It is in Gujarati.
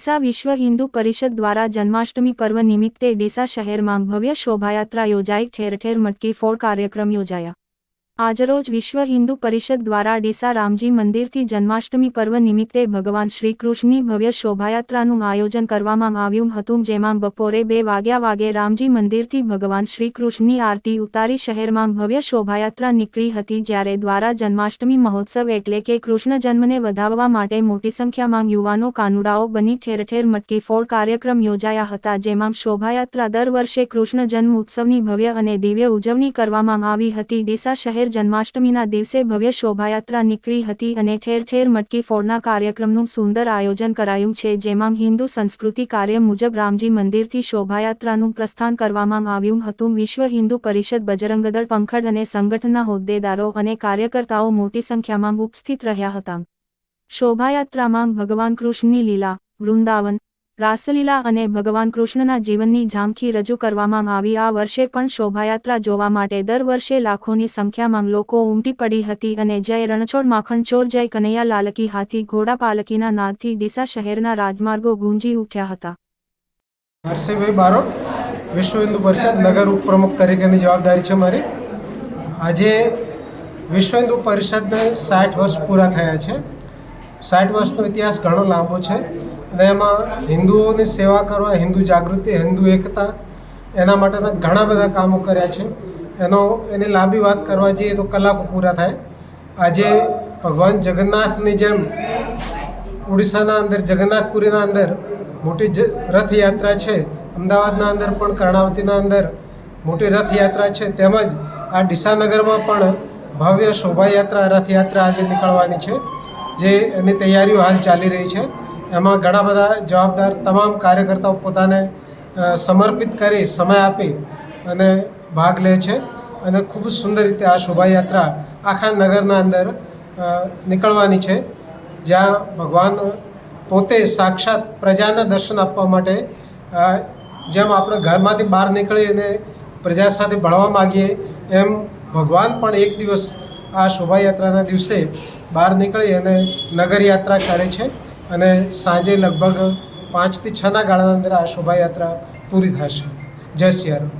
ડીસા વિશ્વ હિન્દુ પરિષદ દ્વારા જન્માષ્ટમી પર્વ નિમિત્તે ડીસા શહેરમાં ભવ્ય શોભાયાત્રા યોજાઈ, ઠેર ઠેર મટકી ફોડ કાર્યક્રમ યોજાયા। આજરોજ વિશ્વ હિન્દુ પરિષદ દ્વારા ડીસા રામજી મંદિરથી જન્માષ્ટમી પર્વ નિમિત્તે ભગવાન શ્રી કૃષ્ણની ભવ્ય શોભાયાત્રાનું આયોજન કરવામાં આવ્યું હતું, જેમાં બપોરે 2 વાગે રામજી મંદિરથી ભગવાન શ્રી કૃષ્ણની આરતી ઉતારી શહેરમાં ભવ્ય શોભાયાત્રા નીકળી હતી, જ્યારે દ્વારા જન્માષ્ટમી મહોત્સવ એટલે કે કૃષ્ણ જન્મને વધાવવા માટે મોટી સંખ્યામાં યુવાનો કાનુડાઓ બની ઠેર ઠેર મટકી ફોડ કાર્યક્રમ યોજાયા હતા, જેમાં શોભાયાત્રા દર વર્ષે કૃષ્ણ જન્મ ઉત્સવની ભવ્ય અને દિવ્ય ઉજવણી કરવામાં આવી હતી। ડીસા શહેર જન્માષ્ટમીના દિવસે ભવ્ય શોભાયાત્રા નીકળી હતી અને ઠેર ઠેર મટકી ફોડના કાર્યક્રમનું સુંદર આયોજન કરાયું છે, જેમાં હિન્દુ સંસ્કૃતિ કાર્ય મુજબ રામજી મંદિરથી શોભાયાત્રાનું પ્રસ્થાન કરવામાં આવ્યું હતું। વિશ્વ હિન્દુ પરિષદ, બજરંગદળ, પંખડ અને સંગઠનના હોદ્દેદારો અને કાર્યકર્તાઓ મોટી સંખ્યામાં ઉપસ્થિત રહ્યા હતા। શોભાયાત્રામાં ભગવાન કૃષ્ણની લીલા, વૃંદાવન, રાસલીલા અને ભગવાન કૃષ્ણના જીવનની ઝાંખી રજૂ કરવામાં આવી। આ વર્ષે પણ શોભાયાત્રા જોવા માટે દર વર્ષે લાખોની સંખ્યામાં લોકો ઉમટી પડી હતી અને જય રણછોડ માખણ ચોર, જય કનૈયા લાલ કી, હાથી ઘોડા પાલકીના નાદથી ડીસા શહેરના રાજમાર્ગો ગુંજી ઉઠ્યા હતા। હર્ષભાઈ બારોટ, વિશ્વ હિન્દુ પરિષદ નગર ઉપપ્રમુખ તરીકેની જવાબદારી છે મારી। આજે વિશ્વ હિન્દુ પરિષદને 60 વર્ષ પૂરા થયા છે। 60 વર્ષનો ઇતિહાસ ઘણો લાંબો છે અને એમાં હિન્દુઓની સેવા કરવા, હિન્દુ જાગૃતિ, હિન્દુ એકતા, એના માટેના ઘણા બધા કામો કર્યા છે। એની લાંબી વાત કરવા જઈએ તો કલાકો પૂરા થાય। આજે ભગવાન જગન્નાથની જેમ ઓડિશાના અંદર, જગન્નાથપુરીના અંદર મોટી રથયાત્રા છે, અમદાવાદના અંદર પણ કર્ણાવતીના અંદર મોટી રથયાત્રા છે, તેમજ આ ડીસાનગરમાં પણ ભવ્ય શોભાયાત્રા, રથયાત્રા આજે નીકળવાની છે, જે એની તૈયારીઓ હાલ ચાલી રહી છે। એમાં ઘણા બધા જવાબદાર તમામ કાર્યકર્તાઓ પોતાને સમર્પિત કરી, સમય આપી અને ભાગ લે છે અને ખૂબ સુંદર રીતે આ શોભાયાત્રા આખા નગરના અંદર નીકળવાની છે, જ્યાં ભગવાન પોતે સાક્ષાત પ્રજાને દર્શન આપવા માટે, જેમ આપણે ઘરમાંથી બહાર નીકળી અને પ્રજા સાથે ભળવા માગીએ, એમ ભગવાન પણ એક દિવસ આ શોભાયાત્રાના દિવસે બહાર નીકળી અને નગરયાત્રા કરે છે અને સાંજે લગભગ 5 થી 6ના ગાળાના અંદર આ શોભાયાત્રા પૂરી થશે। જય સિયારામ।